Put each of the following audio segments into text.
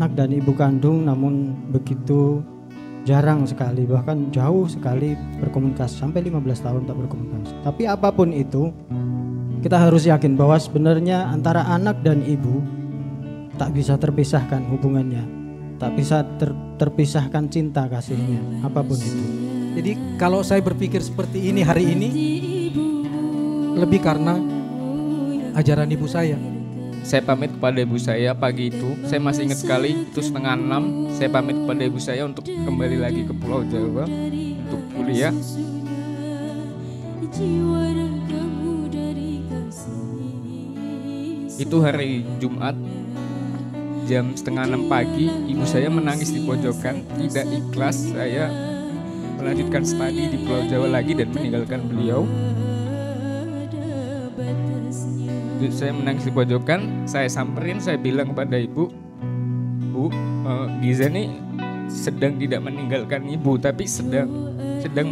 anak dan ibu kandung, namun begitu jarang sekali, bahkan jauh sekali berkomunikasi, sampai 15 tahun tak berkomunikasi. Tapi apapun itu, kita harus yakin bahwa sebenarnya antara anak dan ibu tak bisa terpisahkan hubungannya, tak bisa terpisahkan cinta kasihnya, apapun itu. Jadi kalau saya berpikir seperti ini hari ini, lebih karena ajaran ibu saya. Saya pamit kepada ibu saya pagi itu, saya masih ingat sekali, itu 5:30. Saya pamit kepada ibu saya untuk kembali lagi ke Pulau Jawa untuk kuliah. Itu hari Jumat, jam 5:30 pagi, ibu saya menangis di pojokan, tidak ikhlas saya melanjutkan studi di Pulau Jawa lagi dan meninggalkan beliau. Saya menangis di pojokan, saya samperin, saya bilang kepada ibu, Bu, Giza nih sedang tidak meninggalkan ibu, tapi sedang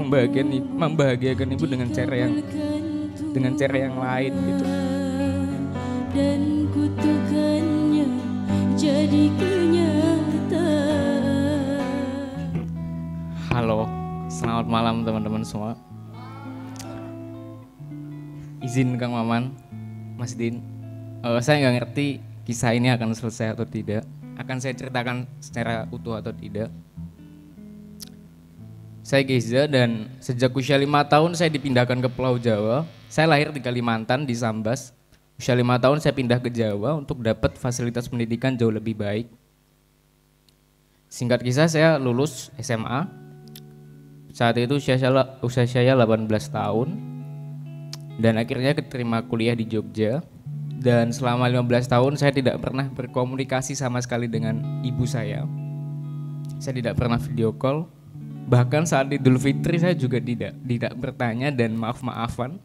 membahagiakan ibu dengan cara yang lain gitu. Dan kutukannya jadi kenyataan. Halo, selamat malam teman-teman semua. Izin Kang Maman, Mas Din, saya nggak ngerti kisah ini akan selesai atau tidak, akan saya ceritakan secara utuh atau tidak. Saya Geza dan sejak usia 5 tahun saya dipindahkan ke Pulau Jawa. Saya lahir di Kalimantan, di Sambas. Usia 5 tahun saya pindah ke Jawa untuk dapat fasilitas pendidikan jauh lebih baik. Singkat kisah, saya lulus SMA. Saat itu usia saya 18 tahun. Dan akhirnya keterima kuliah di Jogja. Dan selama 15 tahun saya tidak pernah berkomunikasi sama sekali dengan ibu saya. Saya tidak pernah video call. Bahkan saat Idul Fitri saya juga tidak bertanya dan maaf-maafan.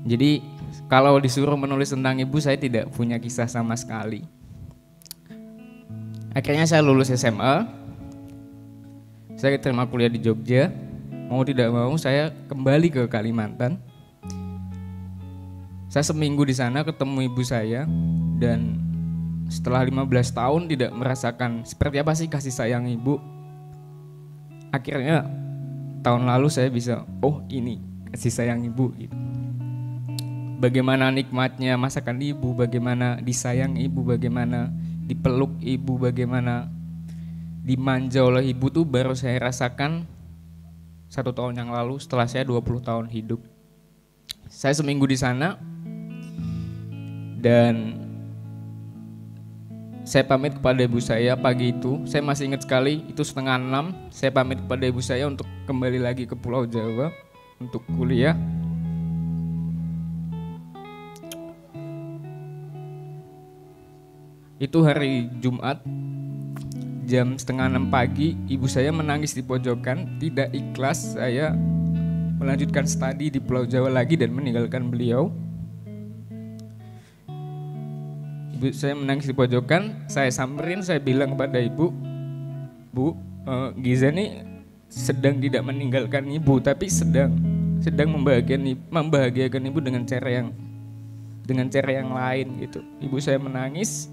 Jadi kalau disuruh menulis tentang ibu, saya tidak punya kisah sama sekali. Akhirnya saya lulus SMA. Saya keterima kuliah di Jogja. Mau tidak mau saya kembali ke Kalimantan. Saya seminggu di sana ketemu ibu saya, dan setelah 15 tahun tidak merasakan seperti apa sih kasih sayang ibu. Akhirnya tahun lalu saya bisa, oh ini kasih sayang ibu gitu. Bagaimana nikmatnya masakan ibu, bagaimana disayang ibu, bagaimana dipeluk ibu, bagaimana dimanja oleh ibu tuh baru saya rasakan 1 tahun yang lalu setelah saya 20 tahun hidup. Saya seminggu di sana dan saya pamit kepada ibu saya pagi itu. Saya masih ingat sekali, itu 5:30. Saya pamit kepada ibu saya untuk kembali lagi ke Pulau Jawa untuk kuliah. Itu hari Jumat, jam 5:30 pagi, ibu saya menangis di pojokan, tidak ikhlas saya melanjutkan studi di Pulau Jawa lagi dan meninggalkan beliau. Ibu saya menangis di pojokan, saya samperin, saya bilang kepada ibu, Bu, Giza nih sedang tidak meninggalkan ibu, tapi sedang membahagiakan ibu dengan cara yang lain gitu. Ibu saya menangis.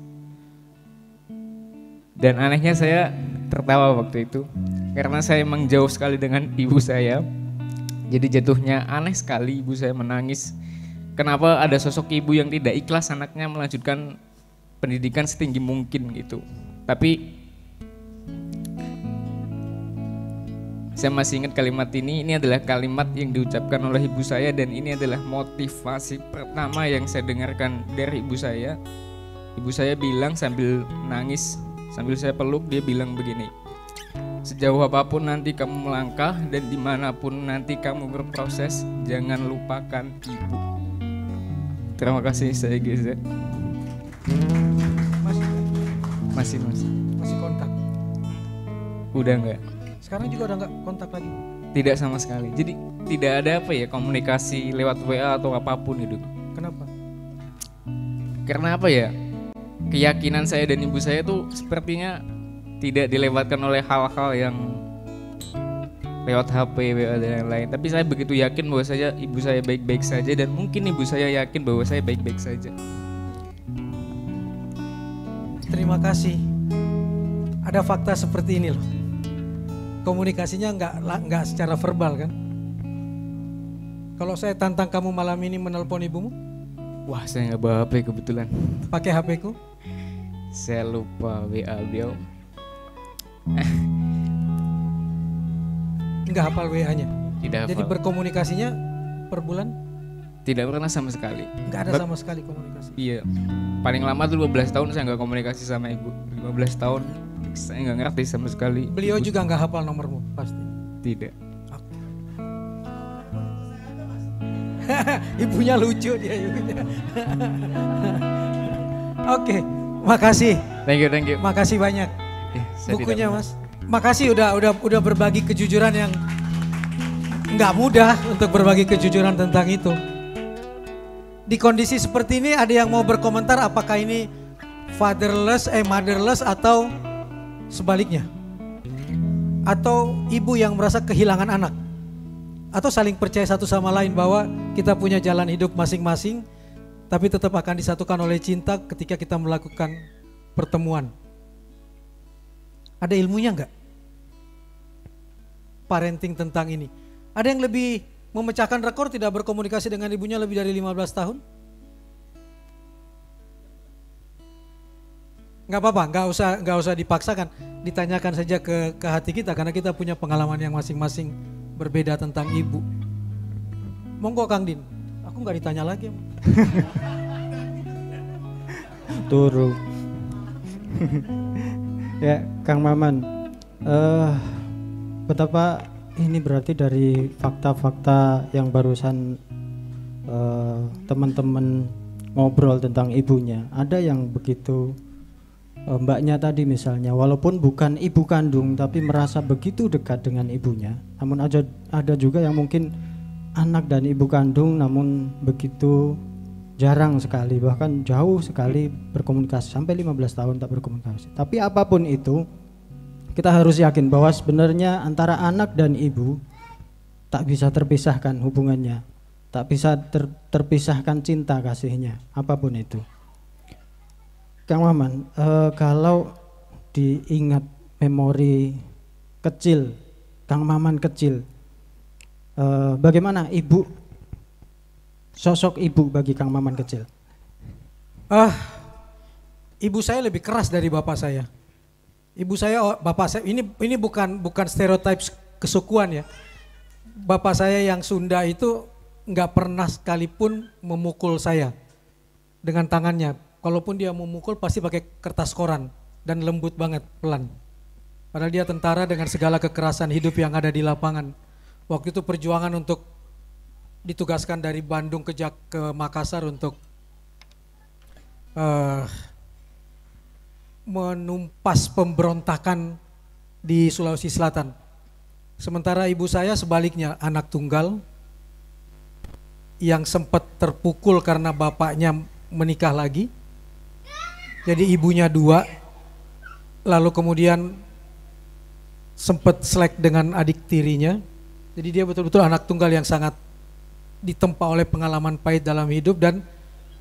Dan anehnya saya tertawa waktu itu, karena saya emang jauh sekali dengan ibu saya. Jadi jatuhnya aneh sekali ibu saya menangis. Kenapa ada sosok ibu yang tidak ikhlas anaknya melanjutkan pendidikan setinggi mungkin gitu. Tapi saya masih ingat kalimat ini adalah kalimat yang diucapkan oleh ibu saya, dan ini adalah motivasi pertama yang saya dengarkan dari ibu saya. Ibu saya bilang sambil nangis, sambil saya peluk, dia bilang begini, sejauh apapun nanti kamu melangkah dan dimanapun nanti kamu berproses, jangan lupakan ibu. Terima kasih, saya Geza. Masih kontak? Udah enggak. Sekarang juga udah enggak kontak lagi? Tidak sama sekali. Jadi tidak ada komunikasi lewat WA atau apapun itu. Kenapa? Karena keyakinan saya dan ibu saya tuh sepertinya tidak dilewatkan oleh hal-hal yang lewat HP, WA dan lain-lain. Tapi saya begitu yakin bahwa ibu saya baik-baik saja, dan mungkin ibu saya yakin bahwa saya baik-baik saja. terima kasih. Ada fakta seperti ini loh. Komunikasinya nggak secara verbal kan? Kalau saya tantang kamu malam ini menelpon ibumu, Wah, saya nggak bawa HP kebetulan. pakai HP ku. Saya lupa WA beliau. Nggak hafal WA-nya. Tidak Jadi hafal. berkomunikasinya per bulan Tidak pernah sama sekali. nggak ada sama sekali komunikasi. Iya. Paling lama tuh 12 tahun saya nggak komunikasi sama ibu. 15 tahun saya nggak ngerti sama sekali. Beliau Ibu juga nggak hafal nomormu pasti. tidak. Ibunya lucu dia ibunya. Oke, makasih. Thank you. Makasih banyak. Saya Bukunya tidak- Mas. Makasih udah berbagi kejujuran yang nggak mudah untuk berbagi kejujuran tentang itu. Di kondisi seperti ini ada yang mau berkomentar apakah ini motherless atau sebaliknya? Atau ibu yang merasa kehilangan anak? Atau saling percaya satu sama lain bahwa kita punya jalan hidup masing-masing tapi tetap akan disatukan oleh cinta ketika kita melakukan pertemuan. Ada ilmunya enggak? Parenting tentang ini. Ada yang lebih memecahkan rekor tidak berkomunikasi dengan ibunya lebih dari 15 tahun? Enggak apa-apa, enggak usah dipaksakan. Ditanyakan saja ke hati kita karena kita punya pengalaman yang masing-masing berbeda tentang ibu. Monggo Kang Din. Aku enggak ditanya lagi. Turu. Ya, Kang Maman, betapa ini berarti dari fakta-fakta yang barusan teman-teman ngobrol tentang ibunya. Ada yang begitu, mbaknya tadi misalnya, walaupun bukan ibu kandung tapi merasa begitu dekat dengan ibunya. Namun ada juga yang mungkin anak dan ibu kandung namun begitu jarang sekali, bahkan jauh sekali berkomunikasi, sampai 15 tahun tak berkomunikasi. Tapi apapun itu, kita harus yakin bahwa sebenarnya antara anak dan ibu tak bisa terpisahkan hubungannya, tak bisa terpisahkan cinta kasihnya, apapun itu. Kang Maman, kalau diingat memori kecil, Kang Maman kecil, bagaimana ibu, sosok ibu bagi Kang Maman kecil? Ibu saya lebih keras dari bapak saya. Ibu saya, bapak saya ini bukan stereotip kesukuan ya. Bapak saya yang Sunda itu nggak pernah sekalipun memukul saya dengan tangannya. Kalaupun dia memukul pasti pakai kertas koran dan lembut banget, pelan. Padahal dia tentara dengan segala kekerasan hidup yang ada di lapangan. Waktu itu perjuangan untuk ditugaskan dari Bandung ke Makassar untuk menumpas pemberontakan di Sulawesi Selatan. Sementara ibu saya sebaliknya, anak tunggal yang sempat terpukul karena bapaknya menikah lagi. Jadi ibunya dua, lalu kemudian sempat selek dengan adik tirinya. Jadi dia betul-betul anak tunggal yang sangat ditempa oleh pengalaman pahit dalam hidup dan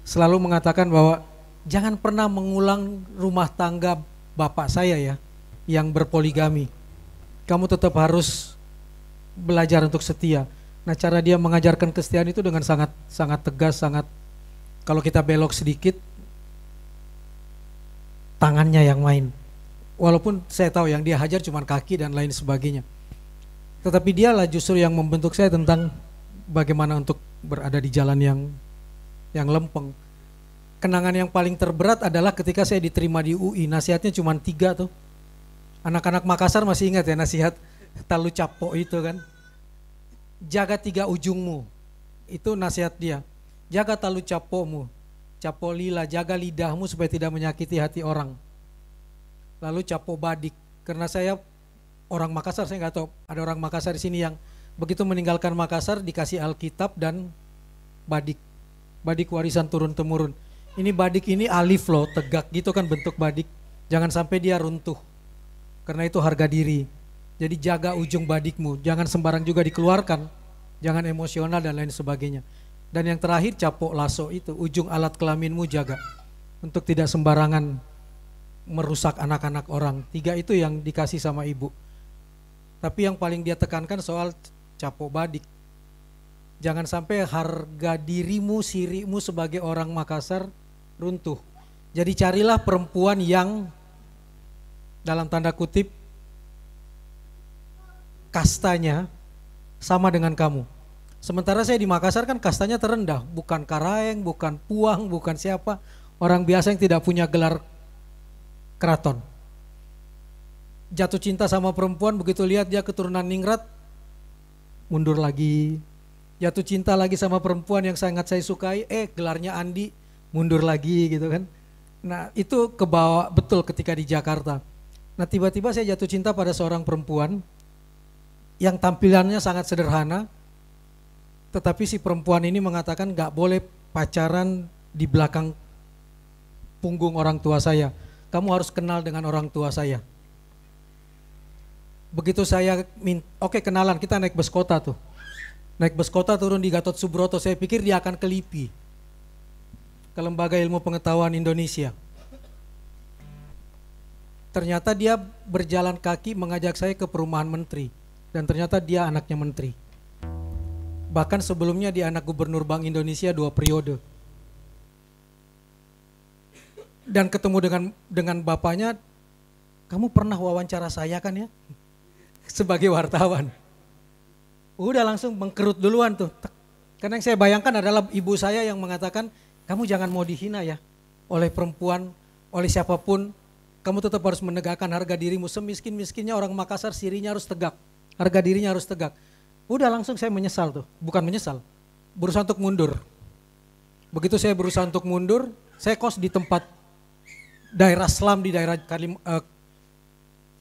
selalu mengatakan bahwa jangan pernah mengulang rumah tangga bapak saya ya yang berpoligami. Kamu tetap harus belajar untuk setia. Nah, cara dia mengajarkan kesetiaan itu dengan sangat tegas, kalau kita belok sedikit tangannya yang main. Walaupun saya tahu yang dia hajar cuma kaki dan lain sebagainya. Tetapi dialah justru yang membentuk saya tentang bagaimana untuk berada di jalan yang lempeng. Kenangan yang paling terberat adalah ketika saya diterima di UI, nasihatnya cuma 3 tuh. Anak-anak Makassar masih ingat ya nasihat Talu Capo itu kan. Jaga 3 ujungmu, itu nasihat dia. Jaga talu capomu, capo lila, jaga lidahmu supaya tidak menyakiti hati orang. Lalu capo badik, karena saya orang Makassar, saya nggak tahu ada orang Makassar di sini yang begitu meninggalkan Makassar dikasih Alkitab dan badik warisan turun temurun. Ini badik ini alif loh, tegak gitu kan bentuk badik. Jangan sampai dia runtuh, karena itu harga diri. Jadi jaga ujung badikmu, jangan sembarang juga dikeluarkan, jangan emosional dan lain sebagainya. Dan yang terakhir capo lasso itu, ujung alat kelaminmu jaga, untuk tidak sembarangan merusak anak-anak orang. 3 itu yang dikasih sama ibu. Tapi yang paling dia tekankan soal capo badik. Jangan sampai harga dirimu, sirimu sebagai orang Makassar runtuh. Jadi carilah perempuan yang dalam tanda kutip kastanya sama dengan kamu. Sementara saya di Makassar kan kastanya terendah, bukan Karaeng, bukan Puang, bukan siapa, orang biasa yang tidak punya gelar keraton. Jatuh cinta sama perempuan, begitu lihat dia keturunan ningrat, mundur lagi. Jatuh cinta lagi sama perempuan yang sangat saya sukai, gelarnya Andi, mundur lagi gitu kan. Nah itu kebawa betul ketika di Jakarta. Nah tiba-tiba saya jatuh cinta pada seorang perempuan yang tampilannya sangat sederhana, tetapi si perempuan ini mengatakan gak boleh pacaran di belakang punggung orang tua saya. Kamu harus kenal dengan orang tua saya. Begitu saya oke kenalan, kita naik bus kota tuh. Naik bus kota turun di Gatot Subroto, saya pikir dia akan ke LIPI, ke Lembaga Ilmu Pengetahuan Indonesia. Ternyata dia berjalan kaki mengajak saya ke perumahan menteri. Dan ternyata dia anaknya menteri. Bahkan sebelumnya dia anak gubernur Bank Indonesia 2 periode. Dan ketemu dengan bapaknya, kamu pernah wawancara saya kan ya? Sebagai wartawan. Udah langsung mengkerut duluan tuh. Karena yang saya bayangkan adalah ibu saya yang mengatakan, kamu jangan mau dihina ya oleh perempuan, oleh siapapun. Kamu tetap harus menegakkan harga dirimu. Semiskin-miskinnya orang Makassar, sirinya harus tegak. Harga dirinya harus tegak. Udah langsung saya menyesal tuh. Bukan menyesal, berusaha untuk mundur. Begitu saya berusaha untuk mundur, saya kos di tempat daerah slum di daerah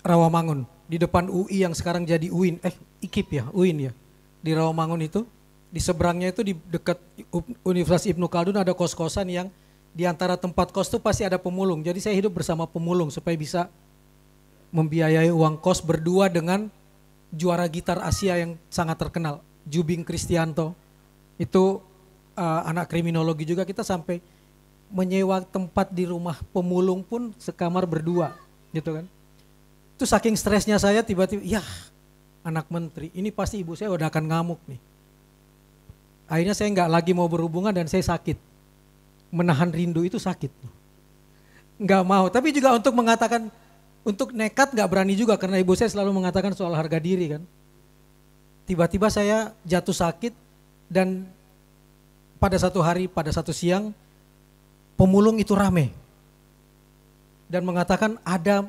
Rawamangun. Di depan UI yang sekarang jadi UIN, IKIP ya, UIN ya. Di Rawamangun itu, di seberangnya itu di dekat Universitas Ibnu Khaldun ada kos-kosan yang di antara tempat kos itu pasti ada pemulung. Jadi saya hidup bersama pemulung supaya bisa membiayai uang kos berdua dengan juara gitar Asia yang sangat terkenal, Jubing Kristianto. Itu anak kriminologi juga, kita sampai menyewa tempat di rumah pemulung pun sekamar berdua gitu kan. Itu saking stresnya saya tiba-tiba, ya anak menteri, ini pasti ibu saya udah akan ngamuk nih. Akhirnya saya nggak lagi mau berhubungan dan saya sakit. Menahan rindu itu sakit. Nggak mau, tapi juga untuk mengatakan, untuk nekat nggak berani juga karena ibu saya selalu mengatakan soal harga diri kan. Tiba-tiba saya jatuh sakit dan pada satu hari, pada satu siang, pemulung itu rame. Dan mengatakan ada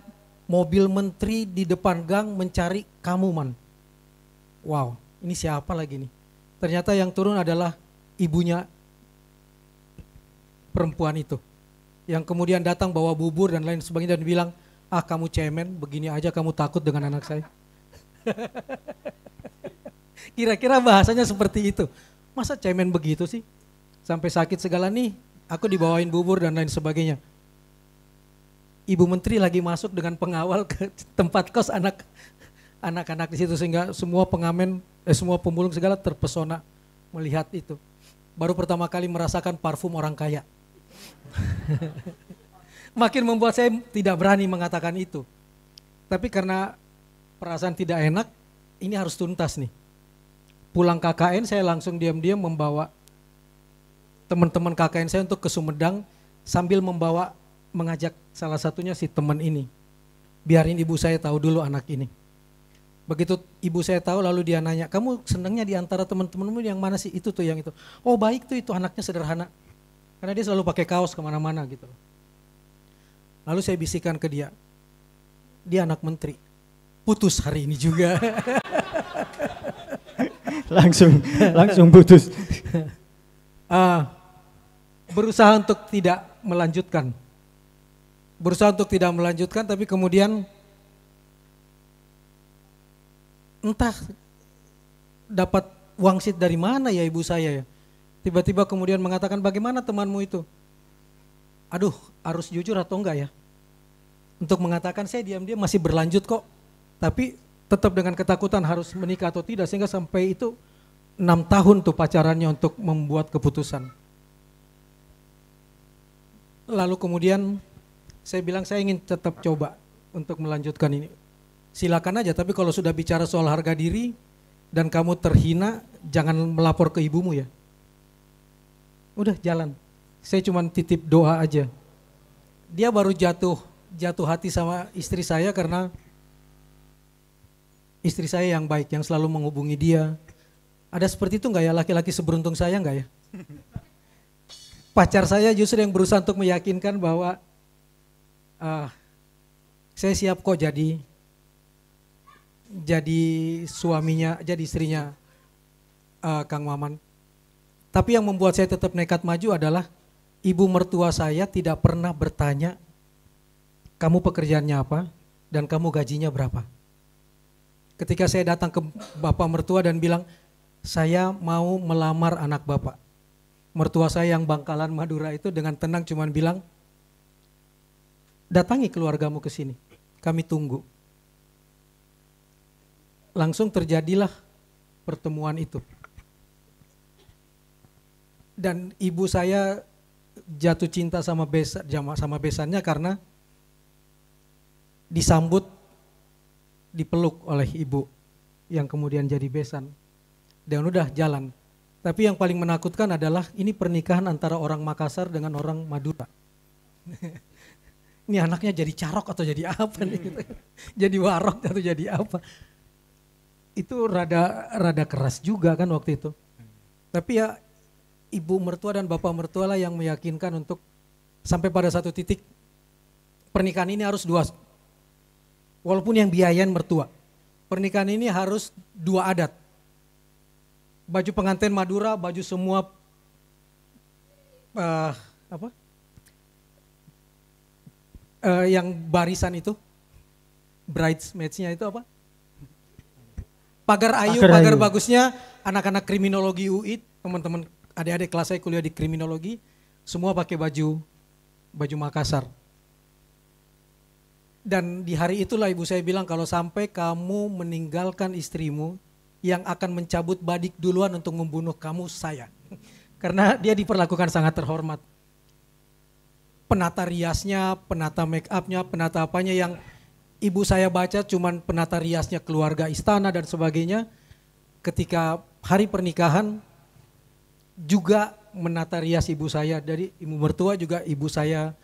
mobil menteri di depan gang mencari kamu man. Wow, ini siapa lagi nih? Ternyata yang turun adalah ibunya perempuan itu. Yang kemudian datang bawa bubur dan lain sebagainya dan bilang, kamu cemen, begini aja kamu takut dengan anak saya. Kira-kira bahasanya seperti itu. Masa cemen begitu sih? Sampai sakit segala nih, aku dibawain bubur dan lain sebagainya. Ibu menteri lagi masuk dengan pengawal ke tempat kos anak-anak di situ sehingga semua pengamen, semua pemulung segala terpesona melihat itu. Baru pertama kali merasakan parfum orang kaya. Makin membuat saya tidak berani mengatakan itu. Tapi karena perasaan tidak enak, ini harus tuntas nih. Pulang KKN saya langsung diam-diam membawa teman-teman KKN saya untuk ke Sumedang sambil mengajak salah satunya si teman ini. Biarin ibu saya tahu dulu anak ini. Begitu ibu saya tahu lalu dia nanya, kamu senangnya di antara teman-temanmu yang mana sih? Itu tuh yang itu. Oh baik tuh itu anaknya sederhana. Karena dia selalu pakai kaos kemana-mana gitu. Lalu saya bisikan ke dia anak menteri. Putus hari ini juga. langsung putus. Berusaha untuk tidak melanjutkan. Tapi kemudian entah dapat wangsit dari mana ya ibu saya ya. Tiba-tiba kemudian mengatakan, bagaimana temanmu itu? Aduh, harus jujur atau enggak ya? Untuk mengatakan saya diam-diam masih berlanjut kok. Tapi tetap dengan ketakutan harus menikah atau tidak. Sehingga sampai itu 6 tahun tuh pacarannya untuk membuat keputusan. Lalu kemudian Saya bilang saya ingin tetap coba untuk melanjutkan ini. Silakan aja, tapi kalau sudah bicara soal harga diri dan kamu terhina, jangan melapor ke ibumu ya. Udah jalan. Saya cuma titip doa aja. Dia baru jatuh hati sama istri saya karena istri saya yang baik, yang selalu menghubungi dia. Ada seperti itu nggak ya laki-laki seberuntung saya nggak ya? Pacar saya justru yang berusaha untuk meyakinkan bahwa saya siap kok jadi suaminya, jadi istrinya Kang Maman. Tapi yang membuat saya tetap nekat maju adalah ibu mertua saya tidak pernah bertanya, kamu pekerjaannya apa dan kamu gajinya berapa. Ketika saya datang ke bapak mertua dan bilang, saya mau melamar anak bapak. Mertua saya yang Bangkalan Madura itu dengan tenang cuman bilang, datangi keluargamu ke sini, kami tunggu. Langsung terjadilah pertemuan itu. Dan ibu saya jatuh cinta sama besannya karena disambut, dipeluk oleh ibu yang kemudian jadi besan. Dan udah jalan. Tapi yang paling menakutkan adalah ini pernikahan antara orang Makassar dengan orang Madura. Ini anaknya jadi carok atau jadi apa nih? Gitu. Jadi warok atau jadi apa? Itu rada keras juga kan waktu itu. Tapi ya ibu mertua dan bapak mertua lah yang meyakinkan untuk sampai pada satu titik pernikahan ini harus dua. Walaupun yang biayain mertua. Pernikahan ini harus dua adat. Baju pengantin Madura, baju semua yang barisan itu, bridesmaids-nya itu apa? Pagar ayu, pagar bagusnya, anak-anak kriminologi UI, teman-teman adik-adik kelas saya kuliah di kriminologi, semua pakai baju Makassar. Dan di hari itulah ibu saya bilang, kalau sampai kamu meninggalkan istrimu, yang akan mencabut badik duluan untuk membunuh kamu saya. Karena dia diperlakukan sangat terhormat. Penata riasnya, penata make upnya, penata apanya yang ibu saya baca cuman penata riasnya keluarga istana dan sebagainya. Ketika hari pernikahan juga menata rias ibu saya, dari ibu mertua juga ibu saya,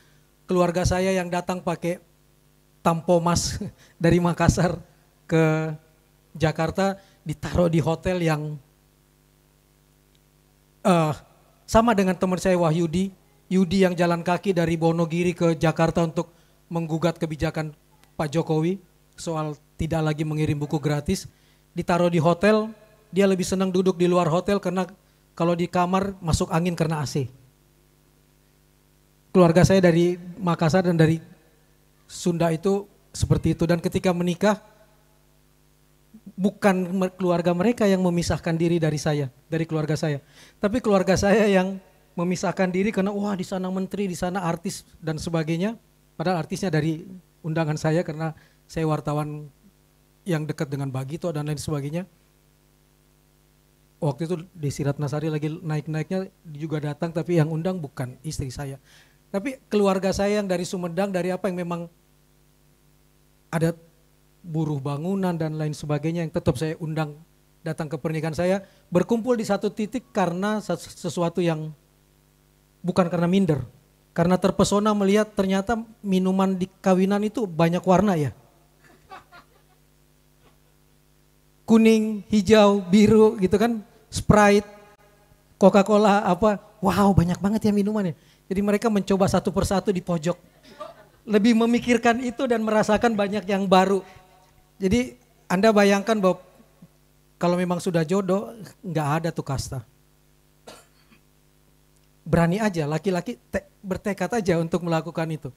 keluarga saya yang datang pakai tampomas dari Makassar ke Jakarta, ditaruh di hotel yang sama dengan teman saya Wahyudi, Yudi yang jalan kaki dari Wonogiri ke Jakarta untuk menggugat kebijakan Pak Jokowi soal tidak lagi mengirim buku gratis, ditaruh di hotel. Dia lebih senang duduk di luar hotel karena kalau di kamar masuk angin karena AC. Keluarga saya dari Makassar dan dari Sunda itu seperti itu, dan ketika menikah bukan keluarga mereka yang memisahkan diri dari saya, dari keluarga saya. Tapi keluarga saya yang memisahkan diri karena wah di sana menteri, di sana artis dan sebagainya. Padahal artisnya dari undangan saya karena saya wartawan yang dekat dengan Bagito dan lain sebagainya. Waktu itu Desi Ratnasari lagi naik-naiknya juga datang, tapi yang undang bukan istri saya. Tapi keluarga saya yang dari Sumedang, dari apa yang memang ada buruh bangunan dan lain sebagainya yang tetap saya undang datang ke pernikahan saya, berkumpul di satu titik karena sesuatu yang bukan karena minder, karena terpesona melihat ternyata minuman di kawinan itu banyak warna ya. Kuning, hijau, biru gitu kan, Sprite, Coca-Cola apa, wow banyak banget ya minumannya. Jadi mereka mencoba satu persatu di pojok, lebih memikirkan itu dan merasakan banyak yang baru. Jadi Anda bayangkan bahwa kalau memang sudah jodoh nggak ada tuh kasta. Berani aja, laki-laki bertekad aja untuk melakukan itu.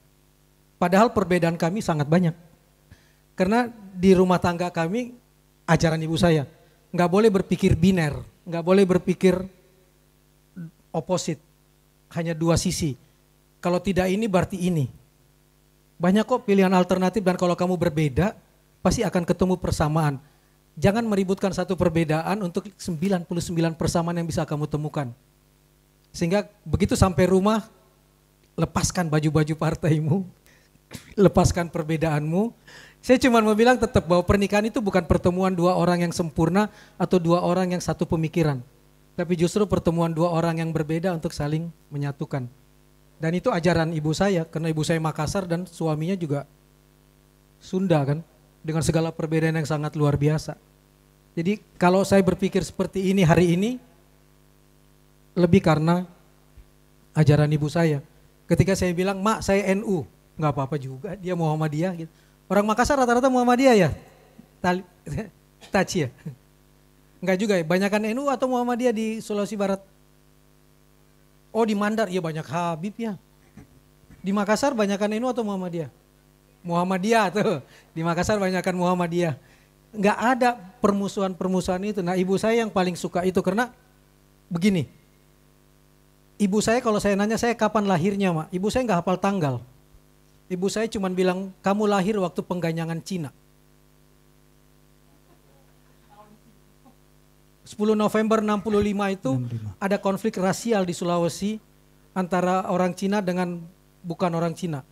Padahal perbedaan kami sangat banyak. Karena di rumah tangga kami, ajaran ibu saya, nggak boleh berpikir biner, nggak boleh berpikir opposite, hanya dua sisi. Kalau tidak ini berarti ini. Banyak kok pilihan alternatif dan kalau kamu berbeda, pasti akan ketemu persamaan. Jangan meributkan satu perbedaan untuk 99 persamaan yang bisa kamu temukan. Sehingga begitu sampai rumah, lepaskan baju-baju partaimu, lepaskan perbedaanmu. Saya cuma mau bilang tetap bahwa pernikahan itu bukan pertemuan dua orang yang sempurna atau dua orang yang satu pemikiran. Tapi justru pertemuan dua orang yang berbeda untuk saling menyatukan. Dan itu ajaran ibu saya, karena ibu saya Makassar dan suaminya juga Sunda kan. Dengan segala perbedaan yang sangat luar biasa. Jadi kalau saya berpikir seperti ini hari ini, lebih karena ajaran ibu saya. Ketika saya bilang, mak saya NU, nggak apa-apa juga, dia Muhammadiyah gitu. Orang Makassar rata-rata Muhammadiyah ya? Taci ya? Enggak juga ya, banyakan NU atau Muhammadiyah di Sulawesi Barat? Oh di Mandar, iya banyak Habib ya. Di Makassar banyakan NU atau Muhammadiyah? Muhammadiyah tuh, di Makassar banyakan Muhammadiyah. Enggak ada permusuhan-permusuhan itu. Nah ibu saya yang paling suka itu karena begini. Ibu saya kalau saya nanya saya kapan lahirnya mak, ibu saya nggak hafal tanggal. Ibu saya cuma bilang kamu lahir waktu pengganyangan Cina. 10 November 65 itu 65. ada konflik rasial di Sulawesi antara orang Cina dengan bukan orang Cina.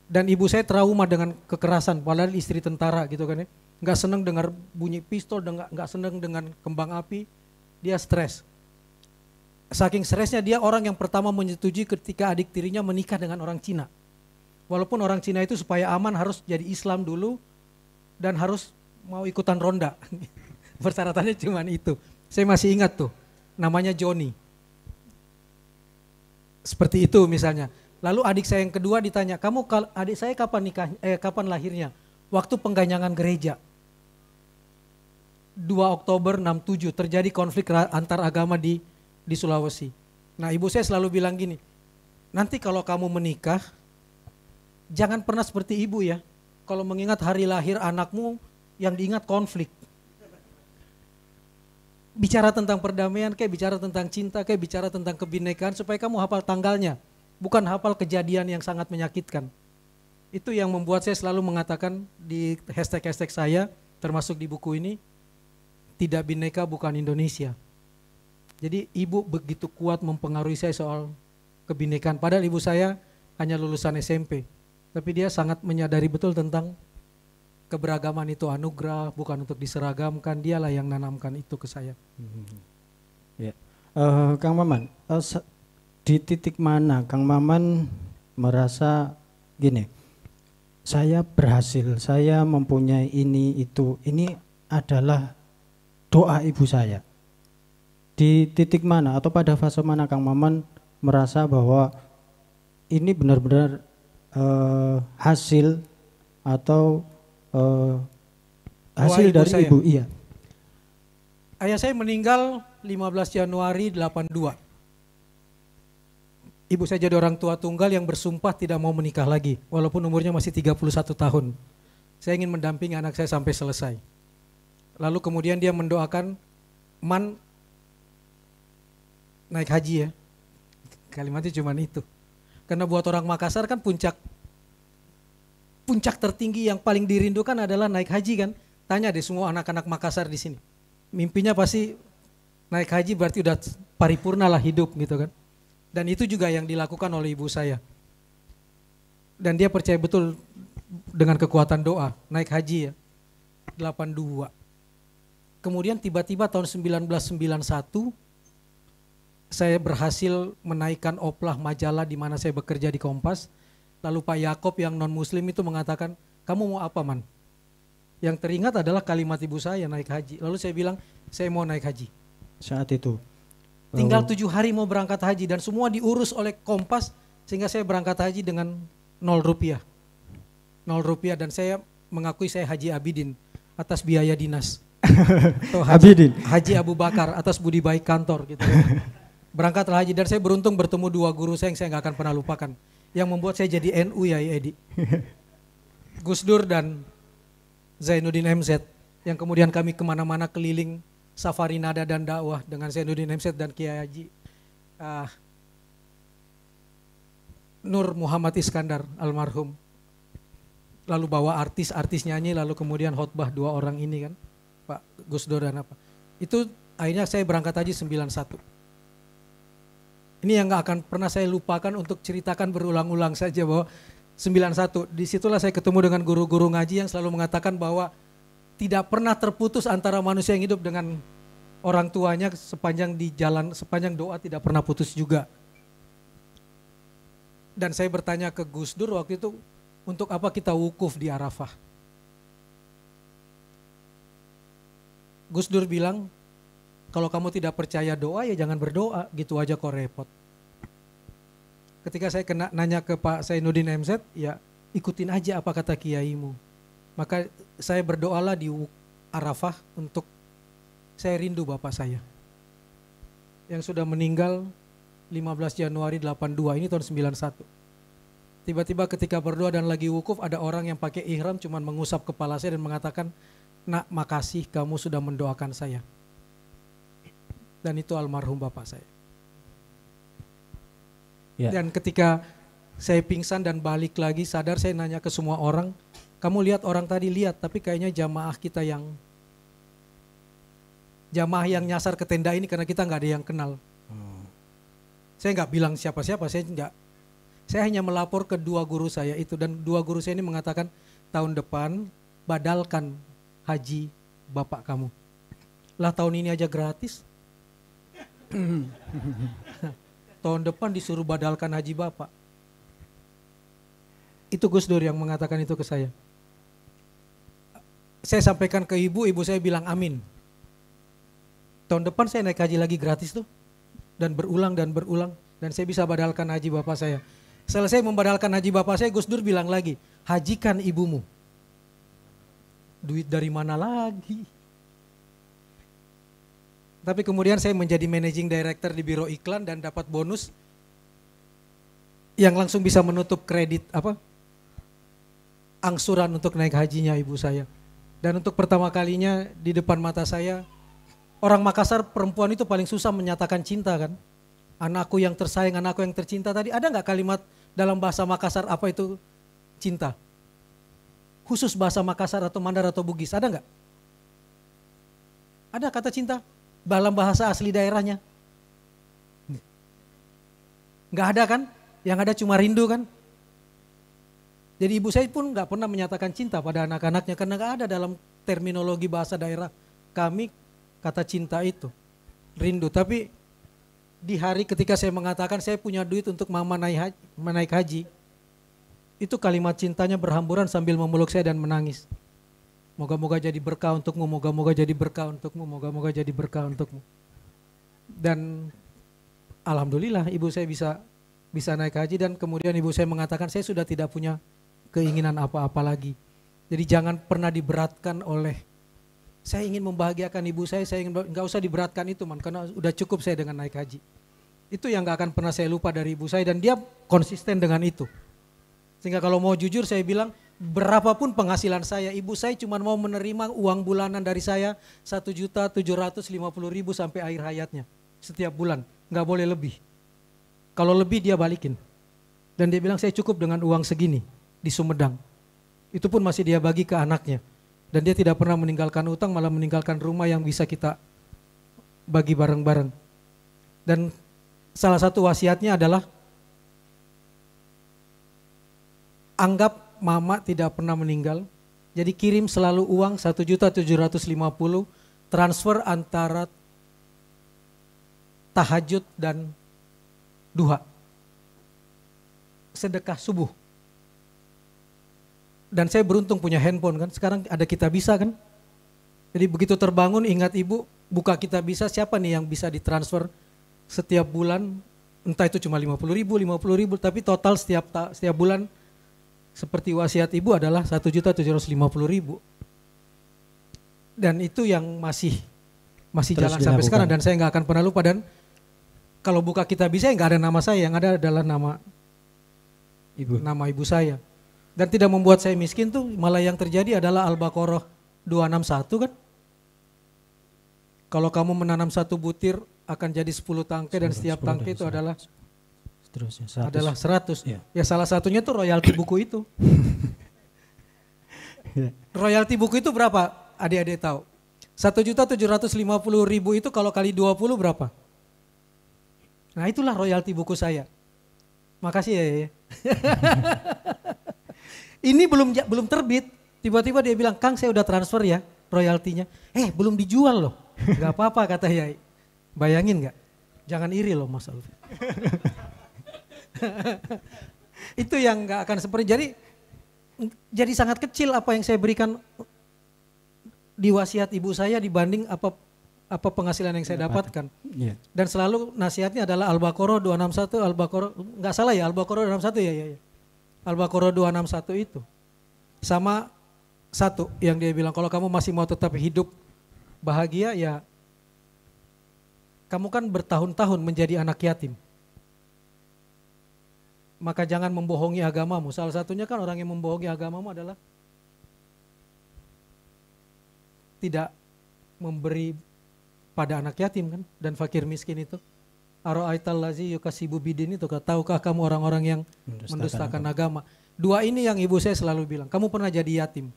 Dan ibu saya trauma dengan kekerasan, padahal istri tentara gitu kan ya. Nggak seneng dengar bunyi pistol, nggak seneng dengan kembang api, dia stres. Saking stresnya dia orang yang pertama menyetujui ketika adik tirinya menikah dengan orang Cina. Walaupun orang Cina itu supaya aman harus jadi Islam dulu dan harus mau ikutan ronda. Persyaratannya cuma itu. Saya masih ingat tuh, namanya Joni. Seperti itu misalnya. Lalu adik saya yang kedua ditanya, kamu adik saya kapan lahirnya? Waktu pengganyangan gereja. 2 Oktober 67 terjadi konflik antar agama di Sulawesi. Nah ibu saya selalu bilang gini, nanti kalau kamu menikah, jangan pernah seperti ibu ya. Kalau mengingat hari lahir anakmu yang diingat konflik. Bicara tentang perdamaian, kayak bicara tentang cinta, kayak bicara tentang kebinekaan supaya kamu hafal tanggalnya. Bukan hafal kejadian yang sangat menyakitkan. Itu yang membuat saya selalu mengatakan di hashtag-hashtag saya, termasuk di buku ini, tidak bineka bukan Indonesia. Jadi ibu begitu kuat mempengaruhi saya soal kebinekaan. Padahal ibu saya hanya lulusan SMP. Tapi dia sangat menyadari betul tentang keberagaman itu anugerah, bukan untuk diseragamkan. Dialah yang nanamkan itu ke saya. Ya. Kang Maman, di titik mana Kang Maman merasa gini, saya berhasil, saya mempunyai ini adalah doa ibu saya. Di titik mana atau pada fase mana Kang Maman merasa bahwa ini benar-benar hasil atau hasil ibu dari saya. ibu? Iya. Ayah saya meninggal 15 Januari 82. Ibu saya jadi orang tua tunggal yang bersumpah tidak mau menikah lagi walaupun umurnya masih 31 tahun. Saya ingin mendampingi anak saya sampai selesai. Lalu kemudian dia mendoakan, Man naik haji ya. Kalimatnya cuma itu. Karena buat orang Makassar kan puncak tertinggi yang paling dirindukan adalah naik haji kan. Tanya deh semua anak-anak Makassar di sini. Mimpinya pasti naik haji berarti udah paripurna lah hidup gitu kan. Dan itu juga yang dilakukan oleh ibu saya. Dan dia percaya betul dengan kekuatan doa, naik haji ya, 82. Kemudian tiba-tiba tahun 1991, saya berhasil menaikkan oplah majalah di mana saya bekerja di Kompas. Lalu Pak Yakob yang non-muslim itu mengatakan, kamu mau apa Man? Yang teringat adalah kalimat ibu saya naik haji. Lalu saya bilang, saya mau naik haji. Saat itu. Tinggal 7 hari mau berangkat haji dan semua diurus oleh Kompas sehingga saya berangkat haji dengan 0 rupiah. 0 rupiah dan saya mengakui saya Haji Abidin atas biaya dinas. Atau Haji Abu Bakar atas budi baik kantor gitu. Berangkatlah haji dan saya beruntung bertemu 2 guru saya yang saya nggak akan pernah lupakan. Yang membuat saya jadi NU ya Edi. Gus Dur dan Zainuddin MZ yang kemudian kami kemana-mana keliling safari nada dan dakwah dengan Zainuddin MZ dan Kiai Haji Nur Muhammad Iskandar almarhum. Lalu bawa artis nyanyi lalu kemudian khotbah 2 orang ini kan Pak Gus Dur dan apa. Itu akhirnya saya berangkat haji 91. Ini yang gak akan pernah saya lupakan untuk ceritakan berulang-ulang saja bahwa 91. Disitulah saya ketemu dengan guru-guru ngaji yang selalu mengatakan bahwa tidak pernah terputus antara manusia yang hidup dengan orang tuanya sepanjang di jalan, sepanjang doa tidak pernah putus juga. Dan saya bertanya ke Gus Dur waktu itu, untuk apa kita wukuf di Arafah? Gus Dur bilang, kalau kamu tidak percaya doa ya jangan berdoa, gitu aja kok repot. Ketika saya nanya ke Pak Zainuddin MZ, ya ikutin aja apa kata kiaimu. Maka saya berdoalah di Arafah untuk saya rindu bapak saya. Yang sudah meninggal 15 Januari 82, ini tahun 91. Tiba-tiba ketika berdoa dan lagi wukuf ada orang yang pakai ihram cuman mengusap kepala saya dan mengatakan, "Nak, makasih kamu sudah mendoakan saya." Dan itu almarhum bapak saya. Ya. Dan ketika saya pingsan dan balik lagi sadar, saya nanya ke semua orang, kamu lihat orang tadi? Lihat, tapi kayaknya jamaah yang nyasar ke tenda ini karena kita nggak ada yang kenal. Saya nggak bilang siapa-siapa, saya hanya melapor ke dua guru saya itu, dan dua guru saya ini mengatakan tahun depan badalkan haji bapak kamu. Lah tahun ini aja gratis. Tahun depan disuruh badalkan haji bapak. Itu Gus Dur yang mengatakan itu ke saya. Saya sampaikan ke ibu saya bilang amin. Tahun depan saya naik haji lagi gratis tuh. Dan berulang. Dan saya bisa badalkan haji bapak saya. Selesai membadalkan haji bapak saya, Gus Dur bilang lagi, hajikan ibumu. Duit dari mana lagi? Tapi kemudian saya menjadi managing director di biro iklan dan dapat bonus yang langsung bisa menutup kredit angsuran untuk naik hajinya ibu saya. Dan untuk pertama kalinya di depan mata saya, orang Makassar perempuan itu paling susah menyatakan cinta kan. Anakku yang tersayang, anakku yang tercinta, tadi ada nggak kalimat dalam bahasa Makassar apa itu cinta? Khusus bahasa Makassar atau Mandar atau Bugis, ada nggak? Ada kata cinta? Dalam bahasa asli daerahnya? Nggak ada kan? Yang ada cuma rindu kan? Jadi ibu saya pun nggak pernah menyatakan cinta pada anak-anaknya karena nggak ada dalam terminologi bahasa daerah kami kata cinta itu. Rindu. Tapi di hari ketika saya mengatakan saya punya duit untuk mama naik haji, itu kalimat cintanya berhamburan sambil memeluk saya dan menangis. Moga-moga jadi berkah untukmu, moga-moga jadi berkah untukmu, moga-moga jadi berkah untukmu. Dan alhamdulillah ibu saya bisa naik haji, dan kemudian ibu saya mengatakan saya sudah tidak punya keinginan apa-apa lagi. Jadi jangan pernah diberatkan oleh saya ingin membahagiakan ibu saya ingin, nggak usah diberatkan itu karena udah cukup saya dengan naik haji. Itu yang nggak akan pernah saya lupa dari ibu saya, dan dia konsisten dengan itu. Sehingga kalau mau jujur saya bilang, berapapun penghasilan saya, ibu saya cuma mau menerima uang bulanan dari saya 1.750.000 sampai akhir hayatnya setiap bulan, nggak boleh lebih. Kalau lebih dia balikin. Dan dia bilang saya cukup dengan uang segini di Sumedang. Itu pun masih dia bagi ke anaknya. Dan dia tidak pernah meninggalkan utang, malah meninggalkan rumah yang bisa kita bagi bareng-bareng. Dan salah satu wasiatnya adalah anggap mama tidak pernah meninggal, jadi kirim selalu uang 1.750.000 transfer antara tahajud dan duha, sedekah subuh. Dan saya beruntung punya handphone kan, sekarang ada Kitabisa kan. Jadi begitu terbangun ingat ibu, buka Kitabisa, siapa nih yang bisa ditransfer setiap bulan, entah itu cuma 50.000, tapi total setiap bulan seperti wasiat ibu adalah 1.750.000. Dan itu yang masih jalan sampai sekarang, dan saya nggak akan pernah lupa. Dan kalau buka Kitabisa nggak ada nama saya, yang ada adalah nama ibu saya. Dan tidak membuat saya miskin tuh, malah yang terjadi adalah Al-Baqarah 261 kan. Kalau kamu menanam satu butir akan jadi 10 tangkai, dan setiap tangkai itu adalah 100. Ya salah satunya tuh royalti buku itu. Royalti buku itu berapa? Adik-adik tahu? 1.750.000 itu kalau kali 20 berapa? Nah itulah royalti buku saya. Makasih ya. Ini belum terbit, tiba-tiba dia bilang, Kang saya udah transfer ya royaltinya. Belum dijual loh, gak apa-apa kata Yai. Bayangin gak? Jangan iri loh Mas Alfi. Itu yang gak akan seperti, jadi sangat kecil apa yang saya berikan di wasiat ibu saya dibanding apa penghasilan yang saya dapatkan. Iya. Dan selalu nasihatnya adalah Al-Baqarah 261, Al-Baqarah, nggak salah ya, Al-Baqarah 261 ya. Al-Baqarah 261 itu. Sama satu yang dia bilang, kalau kamu masih mau tetap hidup bahagia ya, kamu kan bertahun-tahun menjadi anak yatim. Maka jangan membohongi agamamu. Salah satunya kan orang yang membohongi agamamu adalah tidak memberi pada anak yatim kan dan fakir miskin itu. Ara'aital lazi yukasibu bidin itu, tahukah kamu orang-orang yang mendustakan agama. Dua ini yang ibu saya selalu bilang, kamu pernah jadi yatim.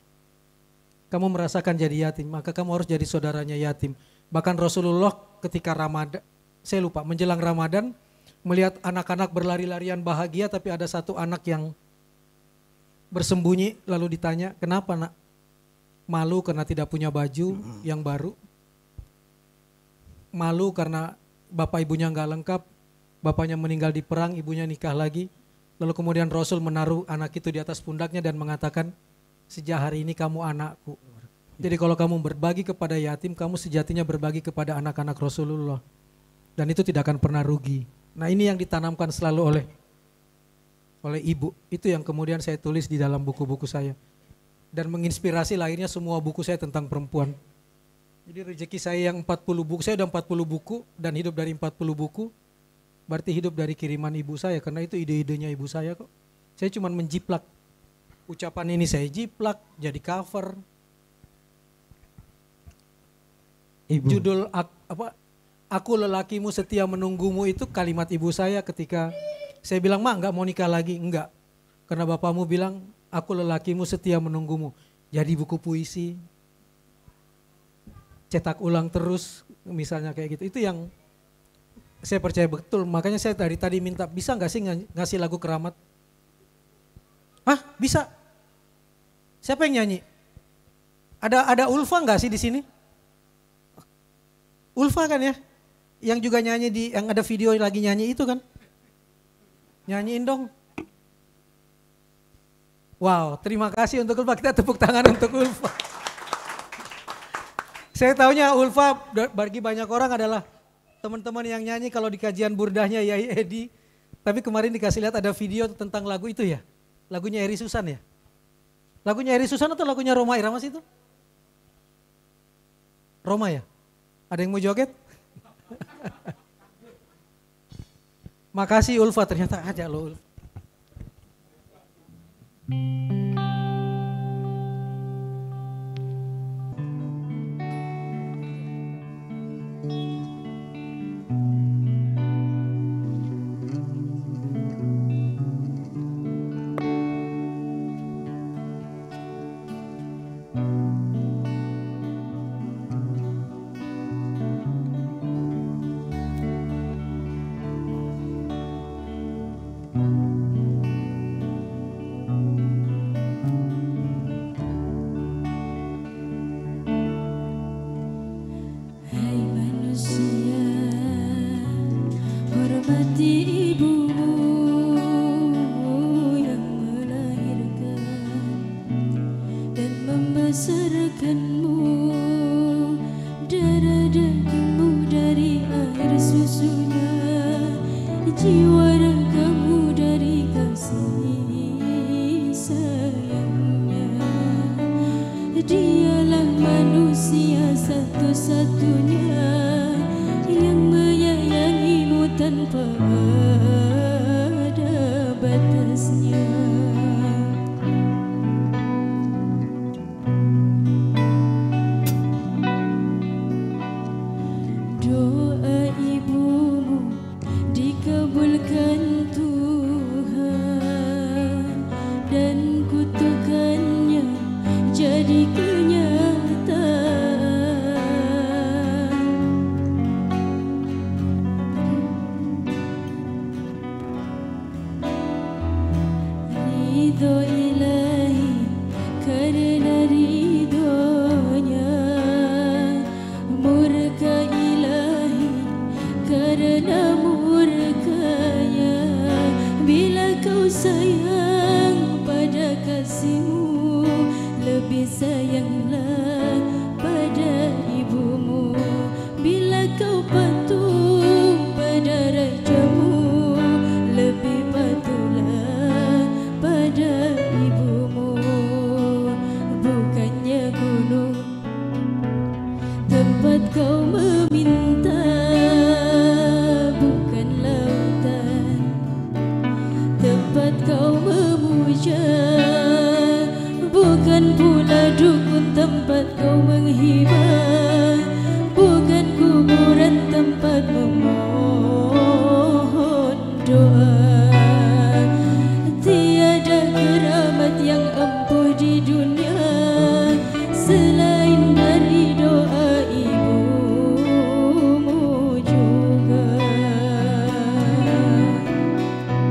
Kamu merasakan jadi yatim, maka kamu harus jadi saudaranya yatim. Bahkan Rasulullah ketika Ramadan, saya lupa, menjelang Ramadan melihat anak-anak berlari-larian bahagia tapi ada satu anak yang bersembunyi, lalu ditanya, kenapa nak? Malu karena tidak punya baju yang baru. Malu karena bapak ibunya nggak lengkap, bapaknya meninggal di perang, ibunya nikah lagi. Lalu kemudian Rasul menaruh anak itu di atas pundaknya dan mengatakan, sejak hari ini kamu anakku. Jadi kalau kamu berbagi kepada yatim, kamu sejatinya berbagi kepada anak-anak Rasulullah. Dan itu tidak akan pernah rugi. Nah ini yang ditanamkan selalu oleh ibu. Itu yang kemudian saya tulis di dalam buku-buku saya. Dan menginspirasi lahirnya semua buku saya tentang perempuan. Jadi rezeki saya yang 40 buku, saya udah 40 buku dan hidup dari 40 buku. Berarti hidup dari kiriman ibu saya, karena itu ide-idenya ibu saya kok. Saya cuma menjiplak. Ucapan ini saya jiplak, jadi cover. Ibu. Judul Aku lelakimu setia menunggumu itu kalimat ibu saya ketika saya bilang, Mak nggak mau nikah lagi. Enggak, karena bapakmu bilang aku lelakimu setia menunggumu. Jadi buku puisi, cetak ulang terus misalnya kayak gitu. Itu yang saya percaya betul. Makanya saya dari tadi minta, bisa nggak sih ngasih lagu keramat? Hah, bisa. Siapa yang nyanyi? Ada Ulfa nggak sih di sini? Ulfa kan ya? Yang juga nyanyi yang ada video lagi nyanyi itu kan? Nyanyiin dong. Wow, terima kasih untuk Ulfa. Kita tepuk tangan untuk Ulfa. Saya taunya Ulfa bagi banyak orang adalah teman-teman yang nyanyi kalau di kajian burdahnya Yai Edi. Tapi kemarin dikasih lihat ada video tentang lagu itu ya. Lagunya Eri Susan ya. Lagunya Eri Susan atau lagunya Roma Irama sih itu? Roma ya? Ada yang mau joget? Makasih Ulfa, ternyata ada loh Ulfa. Hai manusia, hormati ibumu yang melahirkan dan membesarkanmu. Darah dagingmu dari air susunya, jiwa ragamu dari kasih sayangnya. Dialah manusia satu-satunya yang menyayangimu tanpa ada batasnya. Doa ibumu dikabulkan Tuhan dan kutukannya jadi kenyataan. Ridho ilahi Tapi sayanglah pada ibumu, bila kau patuh pada rajamu, lebih patuhlah pada ibumu. Bukannya gunung tempat kau meminta, bukan lautan tempat kau memuja, bukan pula dukun tempat kau menghibah, bukan kuburan tempat memohon doa. Tiada keramat yang ampuh di dunia selain